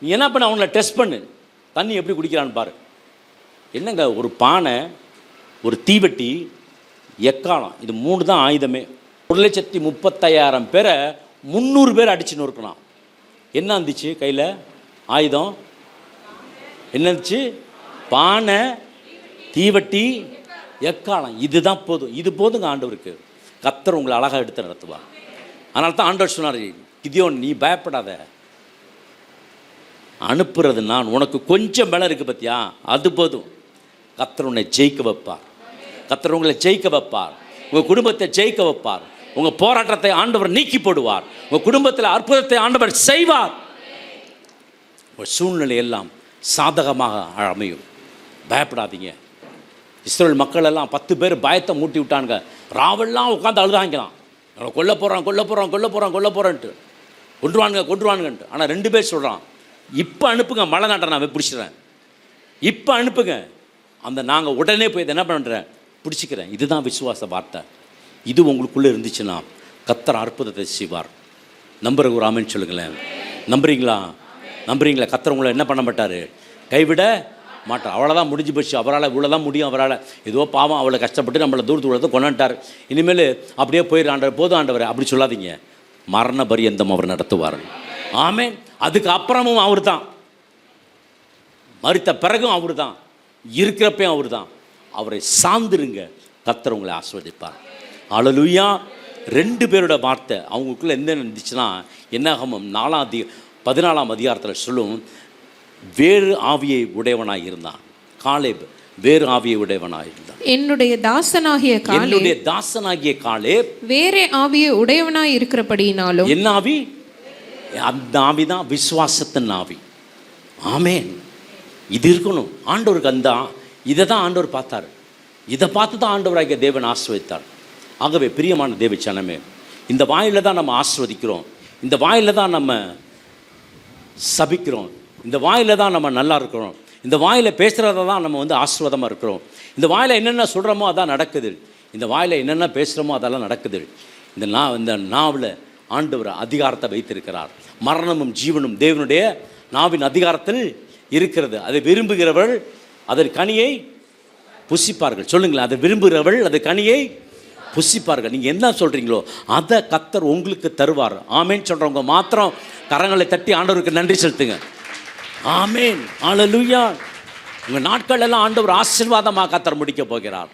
நீ என்ன பண்ண, அவங்கள டெஸ்ட் பண்ணு, தண்ணி எப்படி குடிக்கிறான்னு பாரு. என்னங்க, ஒரு பானை, ஒரு தீவெட்டி, எக்காலம், இது 3 தான் ஆயுதமே. 1,35,000 பேரை 300 பேர் அடிச்சுன்னு இருக்கலாம். என்ன இருந்துச்சு கையில் ஆயுதம்? என்ன இருந்துச்சு? பானை, தீவட்டி, எக்காலம். இதுதான் போதும். இது போதுங்க ஆண்டவருக்கு. கர்த்தர் உங்களை அழகாக எடுத்து நடத்துவார். அதனால தான் ஆண்டவர் சொன்னார், கிதியோன் நீ பயப்படாத, அனுப்புறது நான். உனக்கு கொஞ்சம் பலம் இருக்குது பார்த்தியா, அது போதும். கர்த்தர் உன்னை ஜெயிக்க வைப்பார். கர்த்தர் உங்களை ஜெயிக்க வைப்பார். உங்கள் குடும்பத்தை ஜெயிக்க வைப்பார். உங்கள் போராட்டத்தை ஆண்டவர் நீக்கி போடுவார். உங்கள் குடும்பத்தில் அற்புதத்தை ஆண்டவர் செய்வார். உங்கள் சூழ்நிலை எல்லாம் சாதகமாக அமையும். பயப்படாதீங்க. இஸ்ரேல் மக்கள் எல்லாம் 10 பேர் பயத்தை மூட்டி விட்டானுங்க. ராவெல்லாம் உட்காந்து அழுதாங்கலாம், கொல்ல போகிறான்ட்டு, கொண்டுருவானுங்கன்ட்டு. ஆனால் 2 பேர் சொல்கிறான், இப்போ அனுப்புங்க, மழை நாட்டை நான் பிடிச்சிடுறேன், இப்போ அனுப்புங்க. அந்த நாங்கள் உடனே போய் என்ன பண்ணுறேன், பிடிச்சிக்கிறேன். இதுதான் விசுவாச வார்த்தை. இது உங்களுக்குள்ளே இருந்துச்சுன்னா கர்த்தர் அற்புதத்தை செய்வார். நம்புற ஒரு ஆமென் சொல்லுங்களேன். நம்புறீங்களா? கர்த்தர் உங்களை என்ன பண்ண மாட்டார், கைவிட மாட்டார். அவ்வளோதான், முடிஞ்சு போச்சு. அவரால் இவ்வளோதான் முடியும். அவரால் ஏதோ பாவம், அவளை கஷ்டப்பட்டு நம்மளை தூரத்தை கொண்டாட்டார், இனிமேல் அப்படியே போயிடு ஆண்டவர், போதும் ஆண்டவர் அப்படி சொல்லாதீங்க. மரண பரியந்தம் அவர் நடத்துவார். ஆமென். அதுக்கு அப்புறமும் அவர் தான், மரித்த பிறகும் அவர் தான், இருக்கிறப்பையும் அவர் தான். அவரை சார்ந்துருங்க, கர்த்தர் உங்களை ஆசீர்வதிப்பார். ஹல்லேலூயா. 2 பேரோட வார்த்தை அவங்களுக்குள்ள என்ன இருந்துச்சுன்னா, என்னாகமம் 14ஆம் அதிகாரத்தில் சொல்லும், வேறு ஆவியை உடையவனாய் இருந்தான். காலேப் வேறு ஆவியை உடையவனாய் இருந்தான். என்னுடைய தாசனாகிய காலேப் வேறு ஆவியை உடையவனாய் இருக்கிறபடியினாலும். என்ன ஆவி? அந்த ஆவி தான் விசுவாசத்தின் ஆவி. ஆமென். இது இருக்கணும் ஆண்டவருக்கு. இதை தான் ஆண்டவர் பார்த்தார். இதை பார்த்து தான் ஆண்டவராகிய தேவன் ஆசீர்வதித்தார். ஆகவே பிரியமான தேவ ஜனமே, இந்த வாயில தான் நம்ம ஆசீர்வதிக்கிறோம், இந்த வாயில தான் நம்ம சபிக்கிறோம், இந்த வாயில தான் நம்ம நல்லா இருக்கிறோம், இந்த வாயில பேசுகிறத தான் நம்ம ஆசீர்வாதமாக இருக்கிறோம். இந்த வாயில என்னென்ன சொல்கிறோமோ அதான் நடக்குது. இந்த வாயில என்னென்ன பேசுகிறோமோ அதெல்லாம் நடக்குது. இந்த நாவில் ஆண்டவர் அதிகாரத்தை வைத்திருக்கிறார். மரணமும் ஜீவனும் தேவனுடைய நாவின் அதிகாரத்தில் இருக்கிறது. அதை விரும்புகிறவர்கள் அதன் கனியை புசிப்பார்கள். சொல்லுங்களேன், அதை விரும்புகிறவள் அது கனியை புசிப்பார்கள். நீங்கள் என்ன சொல்கிறீங்களோ அதை கர்த்தர் உங்களுக்கு தருவார். ஆமேன் சொல்கிறவங்க மாத்திரம் கரங்களை தட்டி ஆண்டவருக்கு நன்றி செலுத்துங்க. ஆமேன், ஹல்லேலூயா. உங்கள் நாட்கள் எல்லாம் ஆண்டவர் ஆசீர்வாதமாக கர்த்தர் முடிக்க போகிறார்.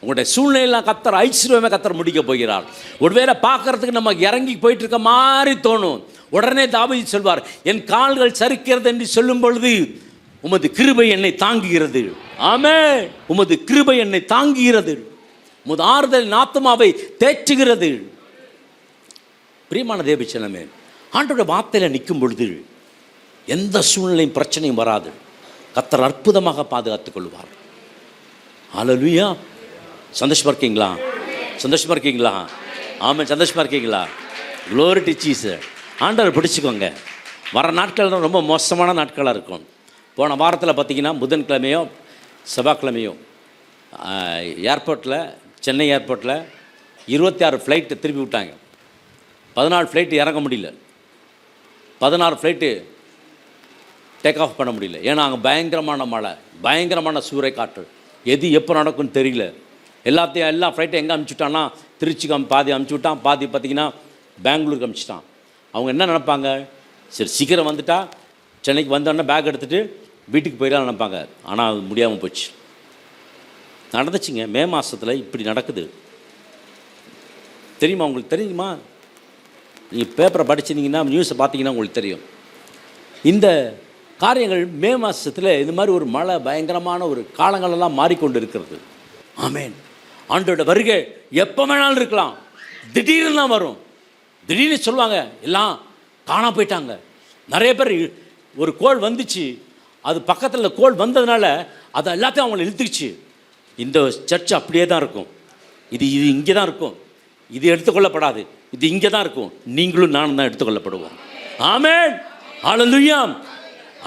உங்களுடைய சூழ்நிலையெல்லாம் கர்த்தர் ஐஸ்வர்யமாக கர்த்தர் முடிக்க போகிறார். ஒருவேளை பார்க்கறதுக்கு நம்ம இறங்கி போயிட்டு இருக்க மாதிரி தோணும். உடனே தாவீது சொல்வார், என் கால்கள் சறுக்கிறது என்று சொல்லும் பொழுது உமது கிருபை என்னை தாங்குகிறது. ஆமென். உமது கிருபை என்னை தாங்குகிறது, உமது ஆறுதல் ஆத்துமாவை தேற்றுகிறது. பிரியமான தேவச்சனமே, ஆண்டோட வார்த்தையில் நிற்கும் பொழுது எந்த சூழ்நிலையும் பிரச்சனையும் வராது. கர்த்தர் அற்புதமாக பாதுகாத்துக் கொள்வார். ஹல்லேலூயா. சந்தோஷமா இருக்கீங்களா? சந்தோஷமா இருக்கீங்களா? ஆமாம், சந்தோஷமா இருக்கீங்களா? Glory to Jesus. ஆண்டவர் பிடிச்சிக்கோங்க. வர நாட்கள் ரொம்ப மோசமான நாட்களாக இருக்கும். போன வாரத்தில் பார்த்தீங்கன்னா புதன்கிழமையோ செவ்வாய்க்கிழமையோ ஏர்போர்ட்டில், சென்னை ஏர்போர்ட்டில் 26 ஃப்ளைட்டு திருப்பி விட்டாங்க. 14 ஃப்ளைட்டு இறங்க முடியல, 16 ஃப்ளைட்டு டேக் ஆஃப் பண்ண முடியல. ஏன்னா அங்கே பயங்கரமான மழை, பயங்கரமான சூறை காற்று, எது எப்போ நடக்கும்னு தெரியல. எல்லா ஃப்ளைட்டும் எங்கே அனுப்பிச்சுட்டான்னா திருச்சிக்கு பாதி அனுப்பிச்சி விட்டான், பாதி பார்த்திங்கன்னா பெங்களூருக்கு அனுப்பிச்சிட்டான். அவங்க என்ன நினைப்பாங்க, சரி சீக்கிரம் வந்துட்டா சென்னைக்கு வந்தோடனே பேக் எடுத்துகிட்டு வீட்டுக்கு போயிடலாம் நினைப்பாங்க. ஆனால் அது முடியாமல் போச்சு. நடந்துச்சுங்க. மே மாதத்தில் இப்படி நடக்குது. தெரியுமா உங்களுக்கு? தெரியுமா? நீங்கள் பேப்பரை படிச்சிருந்தீங்கன்னா, நியூஸை பார்த்தீங்கன்னா உங்களுக்கு தெரியும். இந்த காரியங்கள் மே மாதத்தில் இந்த மாதிரி ஒரு மழை, பயங்கரமான ஒரு காலங்களெல்லாம் மாறிக்கொண்டு இருக்கிறது. ஆமேன். ஆண்டோட வருகை எப்போ வேணாலும் இருக்கலாம். திடீர்னு தான் வரும். திடீர்னு சொல்லுவாங்க எல்லாம் காணா போயிட்டாங்க. நிறைய பேர் ஒரு கோள் வந்துச்சு, அது பக்கத்தில் கோள் வந்ததுனால அதை எல்லாத்தையும் அவங்களை இழுத்துக்குச்சு. இந்த சர்ச் அப்படியே தான் இருக்கும். இது இங்கே தான் இருக்கும். இது எடுத்துக்கொள்ளப்படாது. இது இங்கே தான் இருக்கும். நீங்களும் நானும் தான் எடுத்துக்கொள்ளப்படுவோம். ஆமென். ஹல்லேலூயா.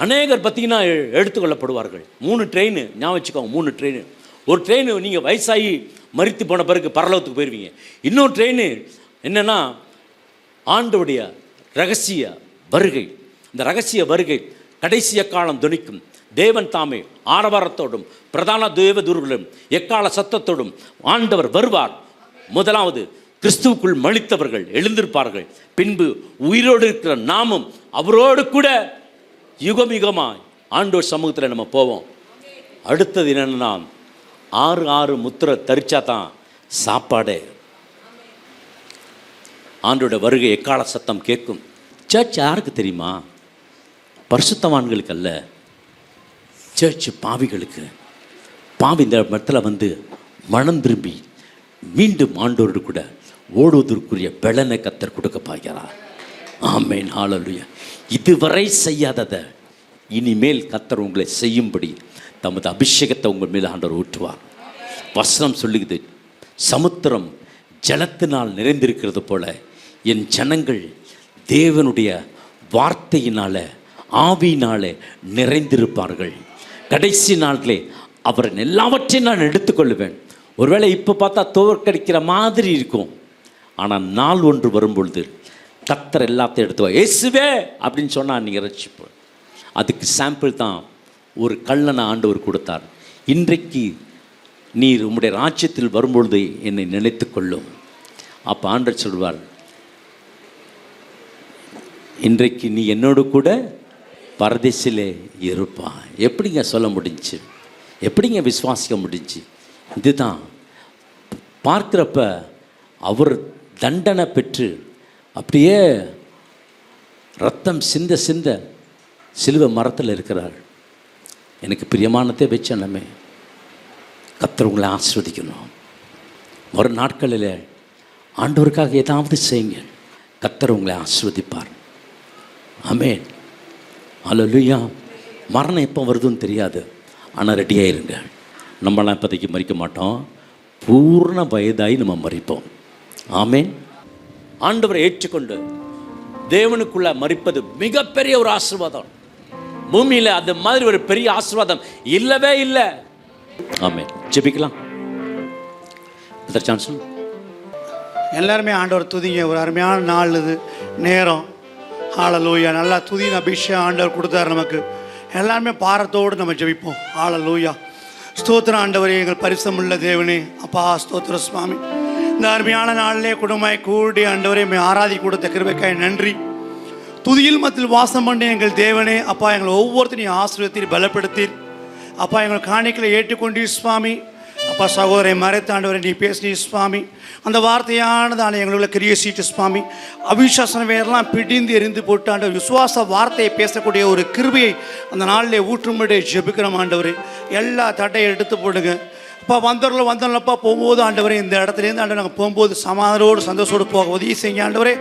அநேகர் பார்த்தீங்கன்னா எடுத்துக்கொள்ளப்படுவார்கள். 3 ட்ரெயின் ஞாபகம் வச்சுக்கோங்க. 3 ட்ரெயின். ஒரு ட்ரெயின் நீங்கள் வயசாகி மரித்து போன பிறகு பரலோகத்துக்கு போயிடுவீங்க. இன்னொரு ட்ரெயின் என்னென்னா ஆண்டவருடைய ரகசிய வருகை. இந்த ரகசிய வருகை கடைசிய காலம் துணிக்கும். தேவன் தாமே ஆரவாரத்தோடும் பிரதான தேவதூர்களும் எக்கால சத்தத்தோடும் ஆண்டவர் வருவார். முதலாவது கிறிஸ்துவுக்குள் மரித்தவர்கள் எழுந்திருப்பார்கள். பின்பு உயிரோடு இருக்கிற நாமும் அவரோடு கூட யுகம் யுகமாய் ஆண்டவர் சமூகத்தில் நம்ம போவோம். அடுத்தது என்னென்னா 6 முத்திரை தரிச்சா தான் சாப்பாடே. ஆண்டோட வருகை எக்கால சத்தம் கேட்கும். சர்ச் யாருக்கு தெரியுமா? பரிசுத்தவான்களுக்கு அல்ல, சர்ச் பாவிகளுக்கு. பாவி இந்த இடத்துல வந்து மனம் திரும்பி மீண்டும் ஆண்டோடு கூட ஓடுவதற்குரிய பலனை கர்த்தர் கொடுக்க பார்க்கிறார். ஆமென். ஹல்லேலூயா. இதுவரை செய்யாததை இனிமேல் கர்த்தர் உங்களை செய்யும்படி தமது அபிஷேகத்தை உங்கள் மேல் ஆண்டவர் ஊற்றுவார். வசனம் சொல்லுகிறது, சமுத்திரம் ஜலத்தினால் நிறைந்திருக்கிறது போல என் ஜனங்கள் தேவனுடைய வார்த்தையினால ஆவியினாலே நிறைந்திருப்பார்கள். கடைசி நாளிலே அவர் எல்லாவற்றையும் நான் எடுத்துக்கொள்வேன். ஒருவேளை இப்போ பார்த்தா தோற்கடிக்கிற மாதிரி இருக்கும், ஆனால் நாள் ஒன்று வரும்பொழுது கர்த்தர் எல்லாத்தையும் எடுத்துவார். இயேசுவே அப்படின்னு சொன்னால் நீங்கள் ரட்சிப்பு. அதுக்கு சாம்பிள் தான் ஒரு கள்ளனை ஆண்டவர் கொடுத்தார். இன்றைக்கு நீர் உம்முடைய ராஜ்யத்தில் வரும்பொழுது என்னை நினைத்து கொள்ளும். அப்போ ஆண்டவர் சொல்வார், இன்றைக்கு நீ என்னோடு கூட பரதேசிலே இருப்பா. எப்படிங்க சொல்ல முடிஞ்சு? எப்படிங்க விசுவாசிக்க முடிஞ்சு? இதுதான் பார்க்குறப்ப அவர் தண்டனை பெற்று அப்படியே ரத்தம் சிந்த சிந்த சிலுவை மரத்தில் இருக்கிறார். எனக்கு பிரியமானதே வச்சனமே. கர்த்தர் உங்களை ஆசீர்வதிக்கணும். வரும் நாட்களில் ஆண்டவருக்காக ஏதாவது செய்யுங்க. கர்த்தர் உங்களை ஆசீர்வதிப்பார். ஆமென். ஹல்லேலூயா. மரணம் எப்போ வருதுன்னு தெரியாது, ஆனால் ரெடியாக இருங்க. நம்மளாம் இப்போதைக்கு மறிக்க மாட்டோம். பூர்ண வயதாகி நம்ம மறிப்போம். ஆமென். ஆண்டவரை ஏற்றுக்கொண்டு தேவனுக்குள்ள மறிப்பது மிகப்பெரிய ஒரு ஆசீர்வாதம். பூமியில் அது மாதிரி ஒரு பெரிய ஆசீர்வாதம் இல்லவே இல்லை. ஆமென். ஜெபிக்கலாம். சான்சன் எல்லாருமே ஆண்டவர் துதிங்க. ஒரு அருமையான நாள் இது, நேரம். ஹல்லேலூயா. நல்லா துதியின் அபிஷேகம் ஆண்டவர் கொடுத்தார் நமக்கு. எல்லாருமே பாரத்தோடு நம்ம ஜெபிப்போம். ஹல்லேலூயா. ஸ்தோத்திரம் ஆண்டவரே, எங்கள் பரிசுத்தமுள்ள தேவனே. அப்பா ஸ்தோத்திர சுவாமி. இந்த அருமையான நாளிலே குடும்பமாய் கூடி ஆண்டவரே ஆராதி கொடுத்த கிருபைக்காய் நன்றி. துதியில் மத்தியில் வாசம் பண்ணி எங்கள் தேவனே அப்பா, எங்களை ஒவ்வொருத்தரையும் ஆசீர்வதித்தீர், பலப்படுத்தீர். அப்பா, எங்கள் காணிக்கையை ஏற்றுக்கொண்டீர் சுவாமி. அப்பா, சகோதரை மறைத்தாண்டவரை நீ பேசினீர் சுவாமி. அந்த வார்த்தையானதான எங்களுக்குள்ள கிரிய சீட்டு சுவாமி. அவிசுவாசம் வேறெல்லாம் பிடிந்து எரிந்து போட்டு ஆண்டவர் விசுவாச வார்த்தையை பேசக்கூடிய ஒரு கிருபையை அந்த நாளிலே ஊற்றும்படி ஜெபிக்கிறோம் ஆண்டவர். எல்லா தட்டையை எடுத்து போடுங்க அப்பா. வந்தோம்லப்பா போகும்போது ஆண்டவரே, இந்த இடத்துலேருந்து ஆண்டவர் நாங்கள் போகும்போது சமாதானோடு சந்தோஷோடு போக உதவி செய்யுங்க ஆண்டவரே.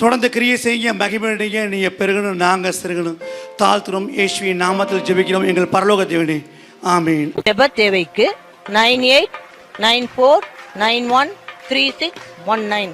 தொடர்ந்து கிரியை செய்ய மகிமையுடைய நீங்கள் பெருகணும், நாங்கள் சிறுகணும். தாழ்த்துறோம் இயேசுவின் நாமத்தில் ஜெபிக்கிறோம் எங்கள் பரலோக தேவனே, ஆமீன். ஜெப தேவைக்கு 9894913619.